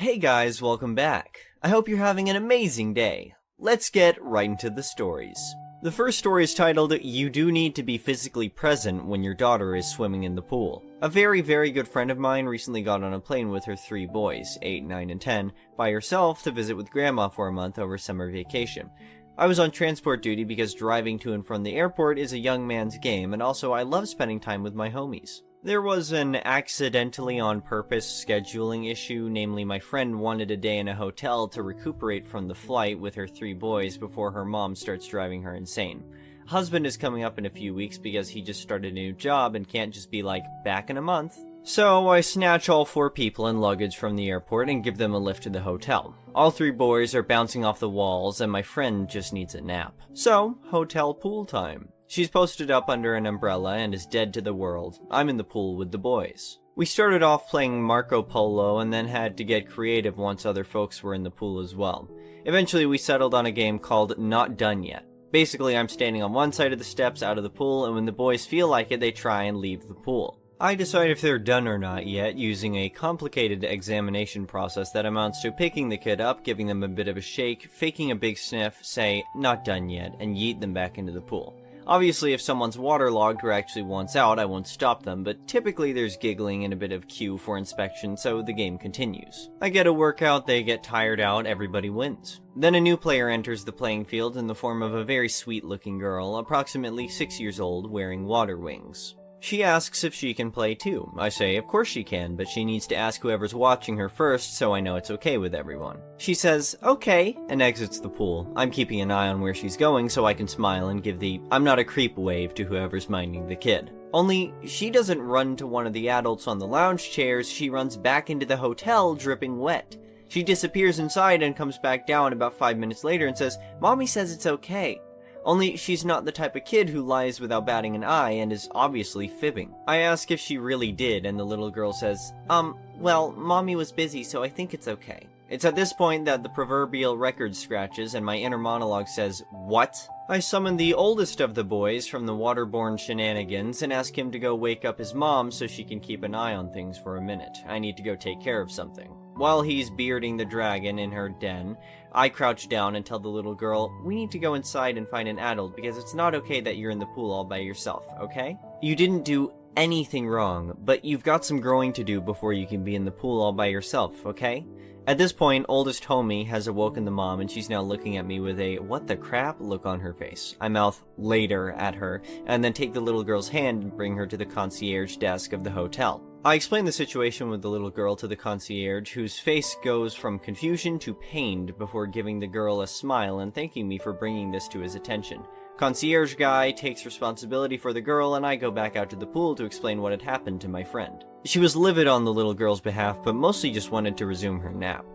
Hey guys, welcome back. I hope you're having an amazing day. Let's get right into the stories. The first story is titled, You Do Need to Be Physically Present When Your Daughter is Swimming in the Pool. A very good friend of mine recently got on a plane with her 3 boys, 8, 9, and 10, by herself to visit with Grandma for a month over summer vacation. I was on transport duty because driving to and from the airport is a young man's game, and also I love spending time with my homies. There was an accidentally on purpose scheduling issue, namely my friend wanted a day in a hotel to recuperate from the flight with her 3 boys before her mom starts driving her insane. Husband is coming up in a few weeks because he just started a new job and can't just be like, back in a month. So I snatch all 4 people and luggage from the airport and give them a lift to the hotel. All 3 boys are bouncing off the walls and my friend just needs a nap. So, hotel pool time. She's posted up under an umbrella and is dead to the world. I'm in the pool with the boys. We started off playing Marco Polo and then had to get creative once other folks were in the pool as well. Eventually we settled on a game called Not Done Yet. Basically I'm standing on one side of the steps out of the pool, and when the boys feel like it they try and leave the pool. I decide if they're done or not yet using a complicated examination process that amounts to picking the kid up, giving them a bit of a shake, faking a big sniff, say, not done yet, and yeet them back into the pool. Obviously, if someone's waterlogged or actually wants out, I won't stop them, but typically there's giggling and a bit of cue for inspection, so the game continues. I get a workout, they get tired out, everybody wins. Then a new player enters the playing field in the form of a very sweet-looking girl, approximately 6 years old, wearing water wings. She asks if she can play too. I say of course she can, but she needs to ask whoever's watching her first so I know it's okay with everyone. She says, okay, and exits the pool. I'm keeping an eye on where she's going so I can smile and give the I'm not a creep wave to whoever's minding the kid. Only, she doesn't run to one of the adults on the lounge chairs, she runs back into the hotel dripping wet. She disappears inside and comes back down about 5 minutes later and says, Mommy says it's okay. Only she's not the type of kid who lies without batting an eye and is obviously fibbing. I ask if she really did, and the little girl says, well, Mommy was busy, so I think it's okay. It's at this point that the proverbial record scratches and my inner monologue says, what? I summon the oldest of the boys from the waterborne shenanigans and ask him to go wake up his mom so she can keep an eye on things for a minute. I need to go take care of something. While he's bearding the dragon in her den, I crouch down and tell the little girl, we need to go inside and find an adult because it's not okay that you're in the pool all by yourself, okay? You didn't do anything wrong, but you've got some growing to do before you can be in the pool all by yourself, okay? At this point, oldest homie has awoken the mom and she's now looking at me with a what the crap look on her face. I mouth later at her and then take the little girl's hand and bring her to the concierge desk of the hotel. I explain the situation with the little girl to the concierge, whose face goes from confusion to pained before giving the girl a smile and thanking me for bringing this to his attention. Concierge guy takes responsibility for the girl and I go back out to the pool to explain what had happened to my friend. She was livid on the little girl's behalf, but mostly just wanted to resume her nap.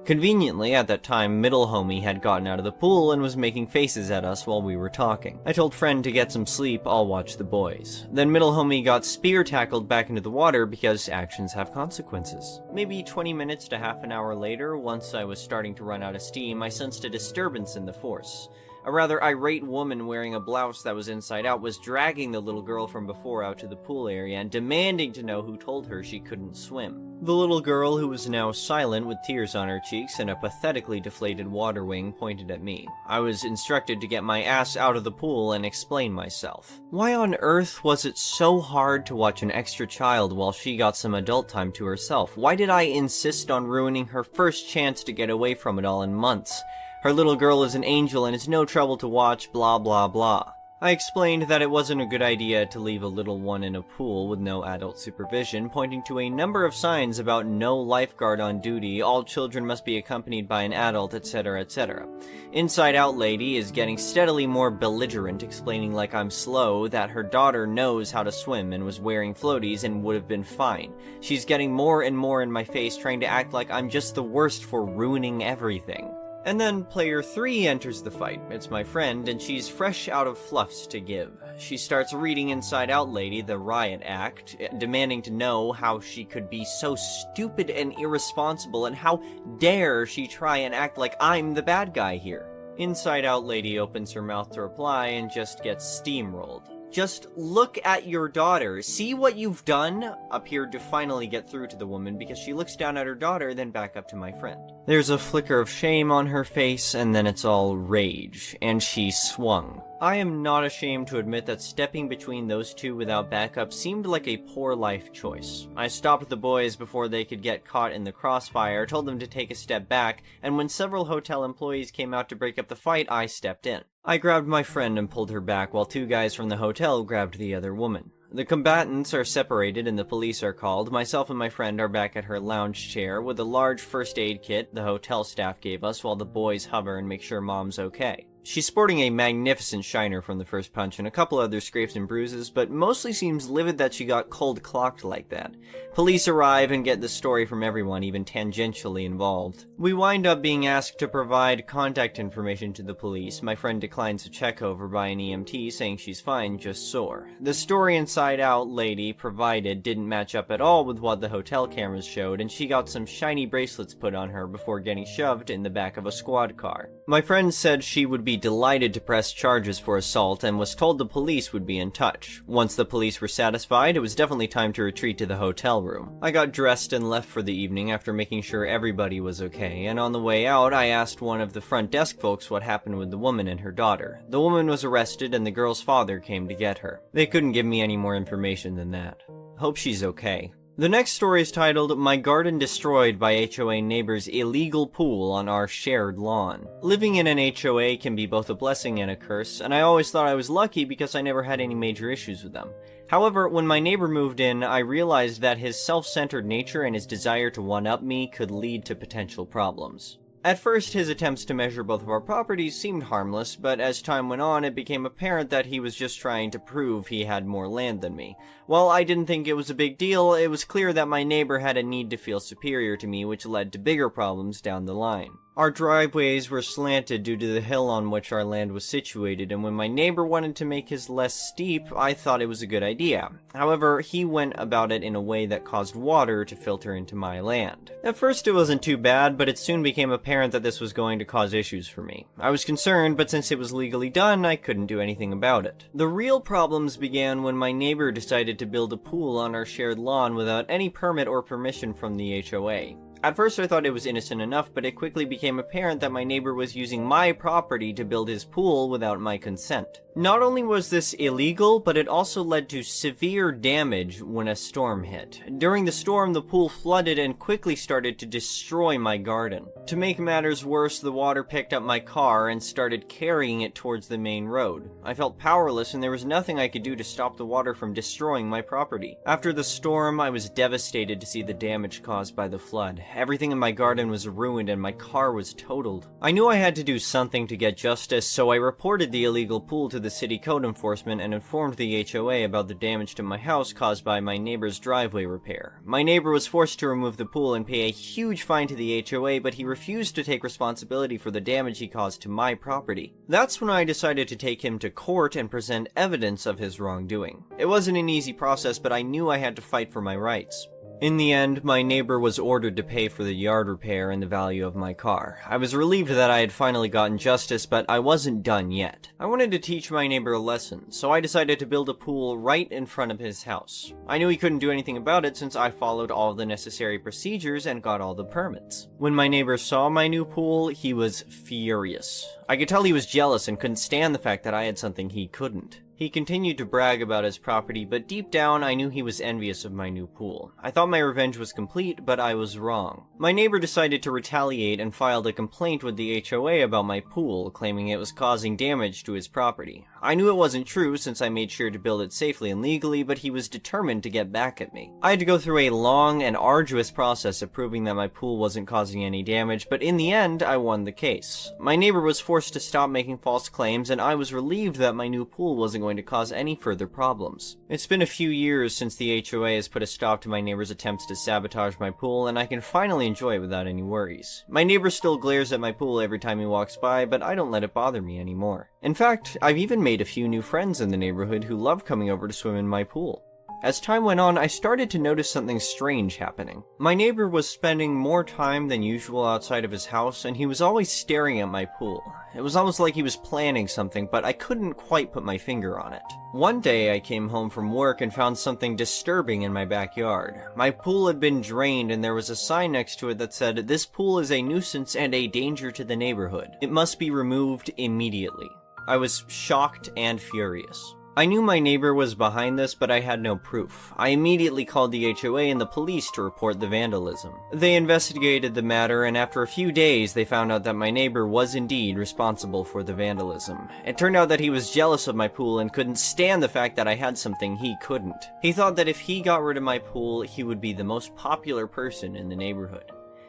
Conveniently, at that time, middle homie had gotten out of the pool and was making faces at us while we were talking. I told friend to get some sleep, I'll watch the boys. Then middle homie got spear tackled back into the water because actions have consequences. Maybe 20 minutes to half an hour later, once I was starting to run out of steam, I sensed a disturbance in the force. A rather irate woman wearing a blouse that was inside out was dragging the little girl from before out to the pool area and demanding to know who told her she couldn't swim. The little girl, who was now silent with tears on her cheeks and a pathetically deflated water wing, pointed at me. I was instructed to get my ass out of the pool and explain myself. Why on earth was it so hard to watch an extra child while she got some adult time to herself? Why did I insist on ruining her first chance to get away from it all in months? Her little girl is an angel and it's no trouble to watch, blah blah blah. I explained that it wasn't a good idea to leave a little one in a pool with no adult supervision, pointing to a number of signs about no lifeguard on duty, all children must be accompanied by an adult, etc, etc. Inside Out lady is getting steadily more belligerent, explaining like I'm slow that her daughter knows how to swim and was wearing floaties and would have been fine. She's getting more and more in my face, trying to act like I'm just the worst for ruining everything. And then player 3 enters the fight. It's my friend, and she's fresh out of fluffs to give. She starts reading Inside Out Lady, the riot act, demanding to know how she could be so stupid and irresponsible, and how dare she try and act like I'm the bad guy here. Inside Out Lady opens her mouth to reply and just gets steamrolled. Just look at your daughter. See what you've done? Appeared to finally get through to the woman because she looks down at her daughter, then back up to my friend. There's a flicker of shame on her face, and then it's all rage, and she swung. I am not ashamed to admit that stepping between those two without backup seemed like a poor life choice. I stopped the boys before they could get caught in the crossfire, told them to take a step back, and when several hotel employees came out to break up the fight, I stepped in. I grabbed my friend and pulled her back while two guys from the hotel grabbed the other woman. The combatants are separated and the police are called. Myself and my friend are back at her lounge chair with a large first aid kit the hotel staff gave us while the boys hover and make sure mom's okay. She's sporting a magnificent shiner from the first punch and a couple other scrapes and bruises, but mostly seems livid that she got cold-clocked like that. Police arrive and get the story from everyone, even tangentially involved. We wind up being asked to provide contact information to the police. My friend declines a check over by an EMT, saying she's fine, just sore. The story Inside Out lady provided didn't match up at all with what the hotel cameras showed, and she got some shiny bracelets put on her before getting shoved in the back of a squad car. My friend said she would be delighted to press charges for assault and was told the police would be in touch. Once the police were satisfied, it was definitely time to retreat to the hotel room. I got dressed and left for the evening after making sure everybody was okay, and on the way out, I asked one of the front desk folks what happened with the woman and her daughter. The woman was arrested and the girl's father came to get her. They couldn't give me any more information than that. Hope she's okay. The next story is titled, My Garden Destroyed by HOA Neighbor's Illegal Pool on Our Shared Lawn. Living in an HOA can be both a blessing and a curse, and I always thought I was lucky because I never had any major issues with them. However, when my neighbor moved in, I realized that his self-centered nature and his desire to one-up me could lead to potential problems. At first, his attempts to measure both of our properties seemed harmless, but as time went on, it became apparent that he was just trying to prove he had more land than me. While I didn't think it was a big deal, it was clear that my neighbor had a need to feel superior to me, which led to bigger problems down the line. Our driveways were slanted due to the hill on which our land was situated, and when my neighbor wanted to make his less steep, I thought it was a good idea. However, he went about it in a way that caused water to filter into my land. At first it wasn't too bad, but it soon became apparent that this was going to cause issues for me. I was concerned, but since it was legally done, I couldn't do anything about it. The real problems began when my neighbor decided to build a pool on our shared lawn without any permit or permission from the HOA. At first I thought it was innocent enough, but it quickly became apparent that my neighbor was using my property to build his pool without my consent. Not only was this illegal, but it also led to severe damage when a storm hit. During the storm, the pool flooded and quickly started to destroy my garden. To make matters worse, the water picked up my car and started carrying it towards the main road. I felt powerless and there was nothing I could do to stop the water from destroying my property. After the storm, I was devastated to see the damage caused by the flood. Everything in my garden was ruined and my car was totaled. I knew I had to do something to get justice, so I reported the illegal pool to the city code enforcement and informed the HOA about the damage to my house caused by my neighbor's driveway repair. My neighbor was forced to remove the pool and pay a huge fine to the HOA, but he refused to take responsibility for the damage he caused to my property. That's when I decided to take him to court and present evidence of his wrongdoing. It wasn't an easy process, but I knew I had to fight for my rights. In the end, my neighbor was ordered to pay for the yard repair and the value of my car. I was relieved that I had finally gotten justice, but I wasn't done yet. I wanted to teach my neighbor a lesson, so I decided to build a pool right in front of his house. I knew he couldn't do anything about it since I followed all the necessary procedures and got all the permits. When my neighbor saw my new pool, he was furious. I could tell he was jealous and couldn't stand the fact that I had something he couldn't. He continued to brag about his property, but deep down I knew he was envious of my new pool. I thought my revenge was complete, but I was wrong. My neighbor decided to retaliate and filed a complaint with the HOA about my pool, claiming it was causing damage to his property. I knew it wasn't true since I made sure to build it safely and legally, but he was determined to get back at me. I had to go through a long and arduous process of proving that my pool wasn't causing any damage, but in the end, I won the case. My neighbor was forced to stop making false claims, and I was relieved that my new pool wasn't going to cause any further problems. It's been a few years since the HOA has put a stop to my neighbor's attempts to sabotage my pool, and I can finally enjoy it without any worries. My neighbor still glares at my pool every time he walks by, but I don't let it bother me anymore. In fact, I've even made a few new friends in the neighborhood who love coming over to swim in my pool. As time went on, I started to notice something strange happening. My neighbor was spending more time than usual outside of his house, and he was always staring at my pool. It was almost like he was planning something, but I couldn't quite put my finger on it. One day I came home from work and found something disturbing in my backyard. My pool had been drained and there was a sign next to it that said, "This pool is a nuisance and a danger to the neighborhood. It must be removed immediately." I was shocked and furious. I knew my neighbor was behind this, but I had no proof. I immediately called the HOA and the police to report the vandalism. They investigated the matter, and after a few days, they found out that my neighbor was indeed responsible for the vandalism. It turned out that he was jealous of my pool and couldn't stand the fact that I had something he couldn't. He thought that if he got rid of my pool, he would be the most popular person in the neighborhood.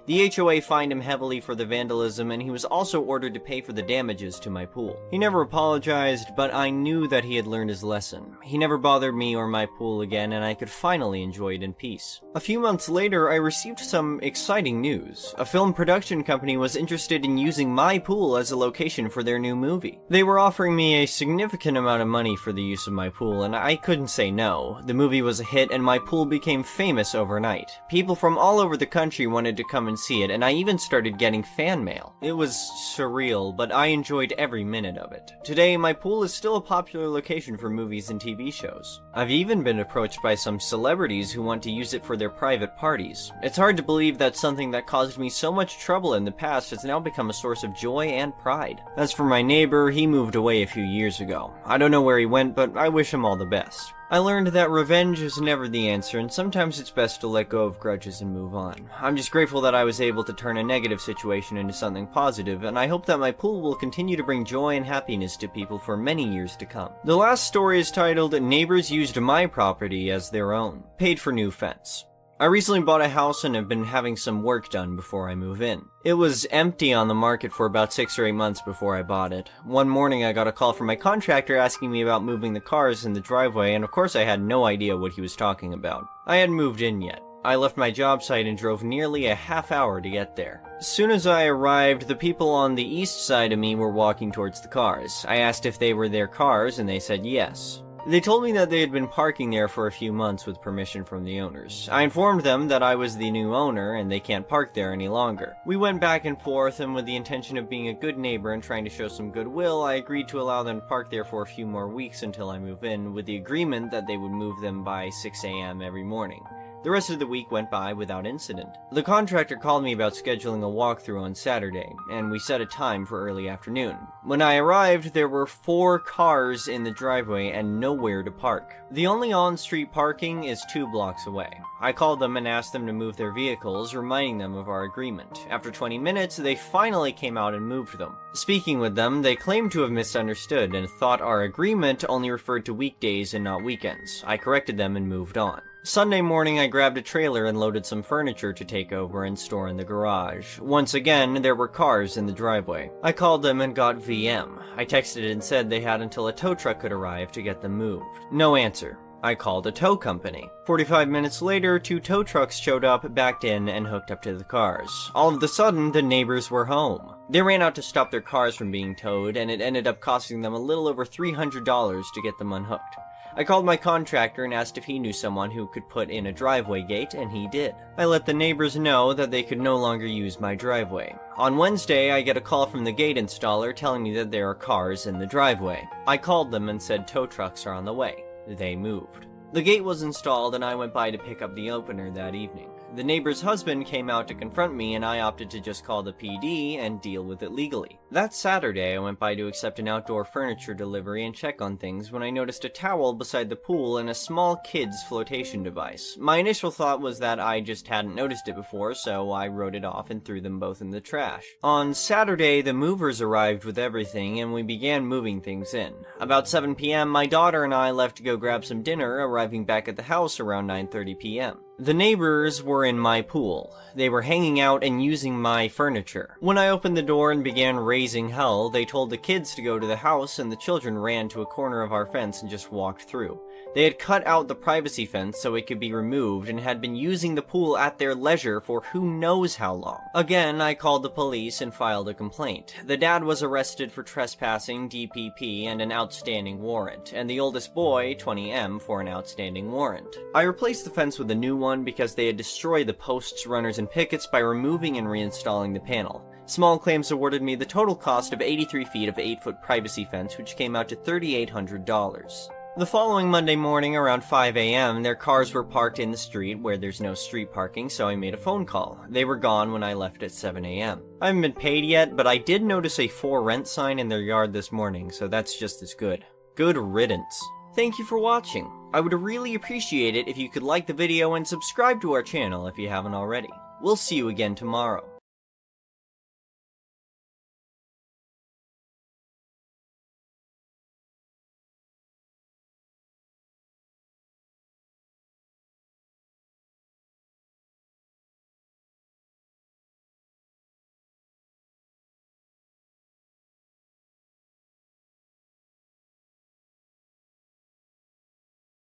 The HOA fined him heavily for the vandalism, and he was also ordered to pay for the damages to my pool. He never apologized, but I knew that he had learned his lesson. He never bothered me or my pool again, and I could finally enjoy it in peace. A few months later, I received some exciting news. A film production company was interested in using my pool as a location for their new movie. They were offering me a significant amount of money for the use of my pool, and I couldn't say no. The movie was a hit, and my pool became famous overnight. People from all over the country wanted to come and see it, and I even started getting fan mail. It was surreal, but I enjoyed every minute of it. Today, my pool is still a popular location for movies and TV shows. I've even been approached by some celebrities who want to use it for their private parties. It's hard to believe that something that caused me so much trouble in the past has now become a source of joy and pride. As for my neighbor, he moved away a few years ago. I don't know where he went, but I wish him all the best. I learned that revenge is never the answer, and sometimes it's best to let go of grudges and move on. I'm just grateful that I was able to turn a negative situation into something positive, and I hope that my pool will continue to bring joy and happiness to people for many years to come. The last story is titled, "Neighbors Used My Property as Their Own. Paid for New Fence." I recently bought a house and have been having some work done before I move in. It was empty on the market for about 6 or 8 months before I bought it. One morning I got a call from my contractor asking me about moving the cars in the driveway, and of course I had no idea what he was talking about. I hadn't moved in yet. I left my job site and drove nearly a half hour to get there. As soon as I arrived, the people on the east side of me were walking towards the cars. I asked if they were their cars, and they said yes. They told me that they had been parking there for a few months with permission from the owners. I informed them that I was the new owner and they can't park there any longer. We went back and forth, and with the intention of being a good neighbor and trying to show some goodwill, I agreed to allow them to park there for a few more weeks until I move in, with the agreement that they would move them by 6 a.m. every morning. The rest of the week went by without incident. The contractor called me about scheduling a walkthrough on Saturday, and we set a time for early afternoon. When I arrived, there were 4 cars in the driveway and nowhere to park. The only on-street parking is 2 blocks away. I called them and asked them to move their vehicles, reminding them of our agreement. After 20 minutes, they finally came out and moved them. Speaking with them, they claimed to have misunderstood and thought our agreement only referred to weekdays and not weekends. I corrected them and moved on. Sunday morning, I grabbed a trailer and loaded some furniture to take over and store in the garage. Once again, there were cars in the driveway. I called them and got VM. I texted and said they had until a tow truck could arrive to get them moved. No answer. I called a tow company. 45 minutes later, 2 tow trucks showed up, backed in, and hooked up to the cars. All of a sudden, the neighbors were home. They ran out to stop their cars from being towed, and it ended up costing them a little over $300 to get them unhooked. I called my contractor and asked if he knew someone who could put in a driveway gate, and he did. I let the neighbors know that they could no longer use my driveway. On Wednesday, I get a call from the gate installer telling me that there are cars in the driveway. I called them and said tow trucks are on the way. They moved. The gate was installed, and I went by to pick up the opener that evening. The neighbor's husband came out to confront me, and I opted to just call the PD and deal with it legally. That Saturday, I went by to accept an outdoor furniture delivery and check on things when I noticed a towel beside the pool and a small kid's flotation device. My initial thought was that I just hadn't noticed it before, so I wrote it off and threw them both in the trash. On Saturday, the movers arrived with everything, and we began moving things in. About 7 p.m., my daughter and I left to go grab some dinner, arriving back at the house around 9:30 p.m. The neighbors were in my pool. They were hanging out and using my furniture. When I opened the door and began raising hell, they told the kids to go to the house, and the children ran to a corner of our fence and just walked through. They had cut out the privacy fence so it could be removed and had been using the pool at their leisure for who knows how long. Again, I called the police and filed a complaint. The dad was arrested for trespassing, DPP, and an outstanding warrant, and the oldest boy, 20M, for an outstanding warrant. I replaced the fence with a new one because they had destroyed the posts, runners, and pickets by removing and reinstalling the panel. Small Claims awarded me the total cost of 83 feet of 8-foot privacy fence, which came out to $3,800. The following Monday morning around 5 a.m., their cars were parked in the street where there's no street parking, so I made a phone call. They were gone when I left at 7 a.m. I haven't been paid yet, but I did notice a for rent sign in their yard this morning, so that's just as good. Good riddance. Thank you for watching. I would really appreciate it if you could like the video and subscribe to our channel if you haven't already. We'll see you again tomorrow.